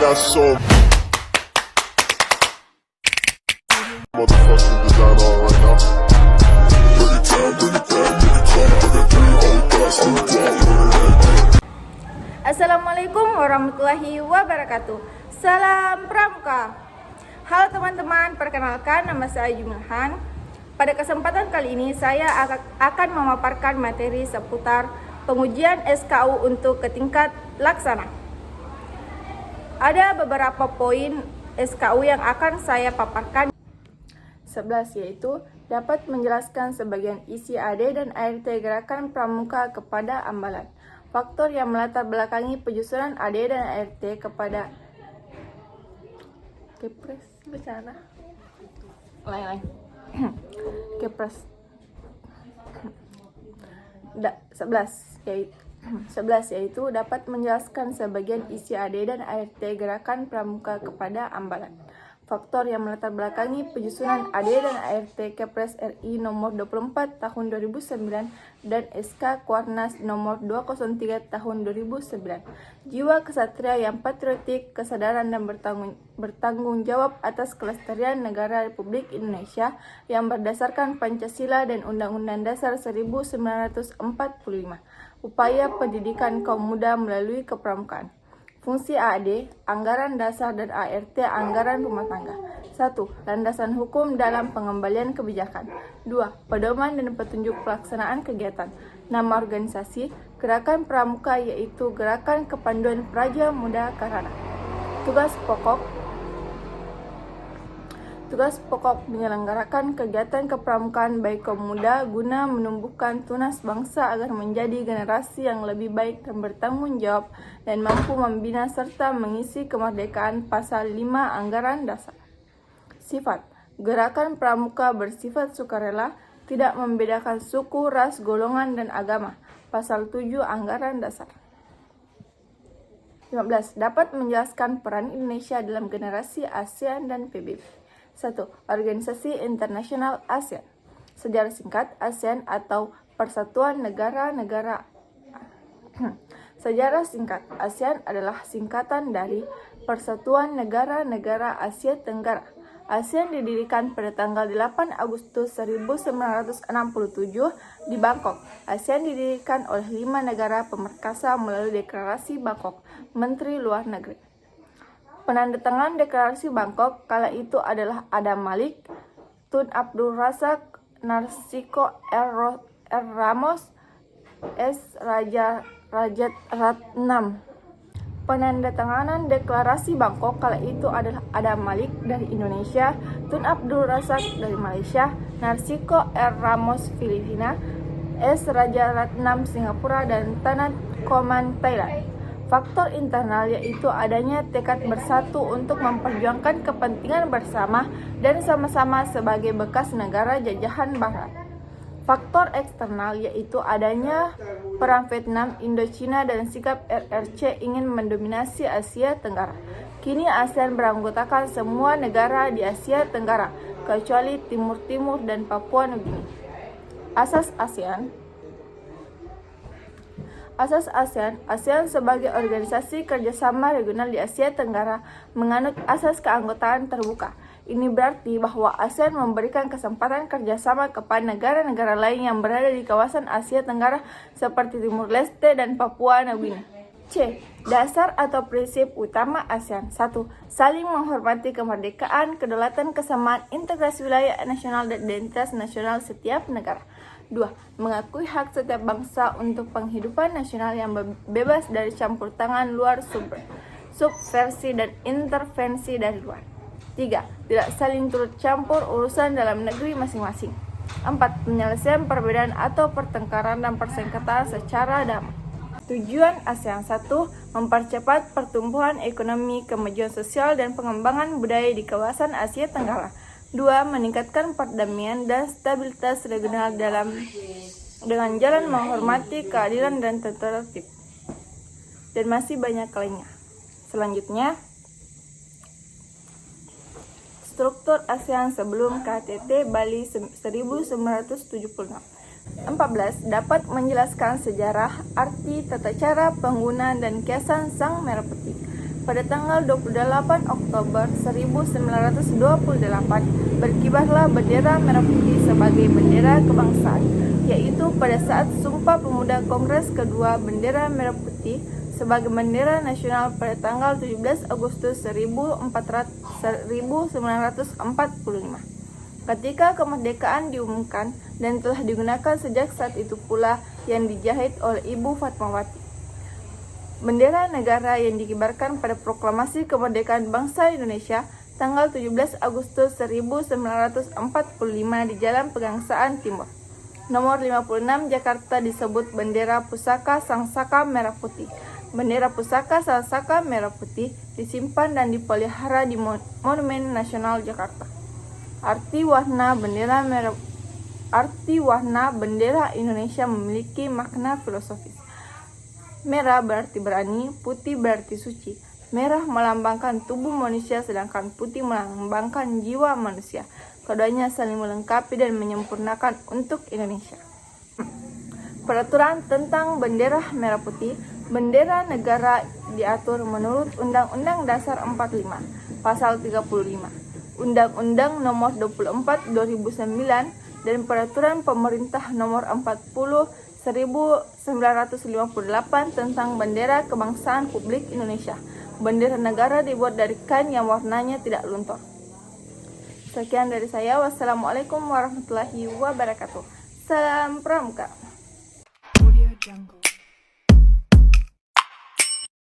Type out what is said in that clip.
got so motherfucking design on right now. Bring it down, bring it down, bring it down. I got three old guys who want. Assalamualaikum warahmatullahi wabarakatuh. Salam Pramuka. Halo teman-teman, perkenalkan nama saya Jumihan. Pada kesempatan kali ini saya akan memaparkan materi seputar pengujian SKU untuk ke tingkat laksana. Ada beberapa poin SKU yang akan saya paparkan. 11 yaitu dapat menjelaskan sebagian isi AD dan ART gerakan pramuka kepada ambalan. Faktor yang melatar belakangi penyusunan AD dan ART kepada Kepres bicara lain-lain. Kepres 11 yaitu dapat menjelaskan sebagian isi AD dan ART gerakan pramuka kepada ambalan. Faktor yang melatar belakangi penyusunan AD dan ART Kepres RI nomor 24 tahun 2009 dan SK Kuarnas nomor 203 tahun 2009. Jiwa kesatria yang patriotik, kesadaran dan bertanggung jawab atas kelestarian negara Republik Indonesia yang berdasarkan Pancasila dan Undang-Undang Dasar 1945. Upaya pendidikan kaum muda melalui kepramukaan. Fungsi AD, anggaran dasar dan ART, anggaran rumah tangga. 1. Landasan hukum dalam pengembalian kebijakan. 2. Pedoman dan petunjuk pelaksanaan kegiatan. Nama organisasi, Gerakan Pramuka yaitu Gerakan Kepanduan Praja Muda Karana. Tugas pokok menyelenggarakan kegiatan kepramukaan baik kaum muda guna menumbuhkan tunas bangsa agar menjadi generasi yang lebih baik dan bertanggung jawab dan mampu membina serta mengisi kemerdekaan. Pasal 5 Anggaran Dasar. Sifat Gerakan Pramuka bersifat sukarela, tidak membedakan suku, ras, golongan, dan agama. Pasal 7 Anggaran Dasar. 15. Dapat menjelaskan peran Indonesia dalam generasi ASEAN dan PBB. 1. Organisasi Internasional ASEAN. Sejarah singkat ASEAN atau Persatuan Negara-Negara. Sejarah singkat ASEAN adalah singkatan dari Persatuan Negara-Negara Asia Tenggara. ASEAN didirikan pada tanggal 8 Agustus 1967 di Bangkok. ASEAN didirikan oleh 5 negara pemerkasa melalui Deklarasi Bangkok, Menteri Luar Negeri. Penandatangan Deklarasi Bangkok kala itu adalah Adam Malik, Tun Abdul Razak, Narsiko R. Ramos, S. Rajat Ratnam. Penandatanganan Deklarasi Bangkok kala itu adalah Adam Malik dari Indonesia, Tun Abdul Razak dari Malaysia, Narsiko R. Ramos Filipina, S. Rajat Ratnam Singapura, dan Tanat Koman Thailand. Faktor internal yaitu adanya tekad bersatu untuk memperjuangkan kepentingan bersama dan sama-sama sebagai bekas negara jajahan Barat. Faktor eksternal yaitu adanya perang Vietnam, Indochina, dan sikap RRC ingin mendominasi Asia Tenggara. Kini ASEAN beranggotakan semua negara di Asia Tenggara, kecuali Timur Timur dan Papua Nugini. Asas ASEAN. ASEAN sebagai organisasi kerjasama regional di Asia Tenggara menganut asas keanggotaan terbuka. Ini berarti bahwa ASEAN memberikan kesempatan kerjasama kepada negara-negara lain yang berada di kawasan Asia Tenggara seperti Timur Leste dan Papua Nugini. C. Dasar atau prinsip utama ASEAN. 1. Saling menghormati kemerdekaan, kedaulatan, kesamaan, integrasi wilayah nasional, dan identitas nasional setiap negara. 2. Mengakui hak setiap bangsa untuk penghidupan nasional yang bebas dari campur tangan luar, subversi dan intervensi dari luar. 3. Tidak saling turut campur urusan dalam negeri masing-masing. 4. Penyelesaian perbedaan atau pertengkaran dan persengketaan secara damai. Tujuan ASEAN. 1. Mempercepat pertumbuhan ekonomi, kemajuan sosial, dan pengembangan budaya di kawasan Asia Tenggara. 2. Meningkatkan perdamaian dan stabilitas regional dengan jalan menghormati keadilan dan tertib. Dan masih banyak lainnya. Selanjutnya, struktur ASEAN sebelum KTT Bali 1976. 14. Dapat menjelaskan sejarah, arti, tata cara, penggunaan, dan kiasan Sang Merah Putih. Pada tanggal 28 Oktober 1928, berkibarlah bendera merah putih sebagai bendera kebangsaan, yaitu pada saat Sumpah Pemuda Kongres kedua bendera merah putih sebagai bendera nasional pada tanggal 17 Agustus 1945. Ketika kemerdekaan diumumkan dan telah digunakan sejak saat itu pula yang dijahit oleh Ibu Fatmawati. Bendera negara yang dikibarkan pada proklamasi kemerdekaan bangsa Indonesia tanggal 17 Agustus 1945 di Jalan Pegangsaan Timur. Nomor 56 Jakarta disebut bendera pusaka Sangsaka Merah Putih. Bendera pusaka Sangsaka Merah Putih disimpan dan dipelihara di Monumen Nasional Jakarta. Arti warna bendera Indonesia memiliki makna filosofis. Merah berarti berani, putih berarti suci. Merah melambangkan tubuh manusia sedangkan putih melambangkan jiwa manusia. Keduanya saling melengkapi dan menyempurnakan untuk Indonesia. Peraturan tentang bendera merah putih. Bendera negara diatur menurut Undang-Undang Dasar 45, Pasal 35, Undang-Undang Nomor 24 2009 dan Peraturan Pemerintah Nomor 40 1958 tentang Bendera Kebangsaan Republik Indonesia. Bendera negara dibuat dari kain yang warnanya tidak luntur. Sekian dari saya. Wassalamualaikum warahmatullahi wabarakatuh. Salam Pramuka. Audio Jungle.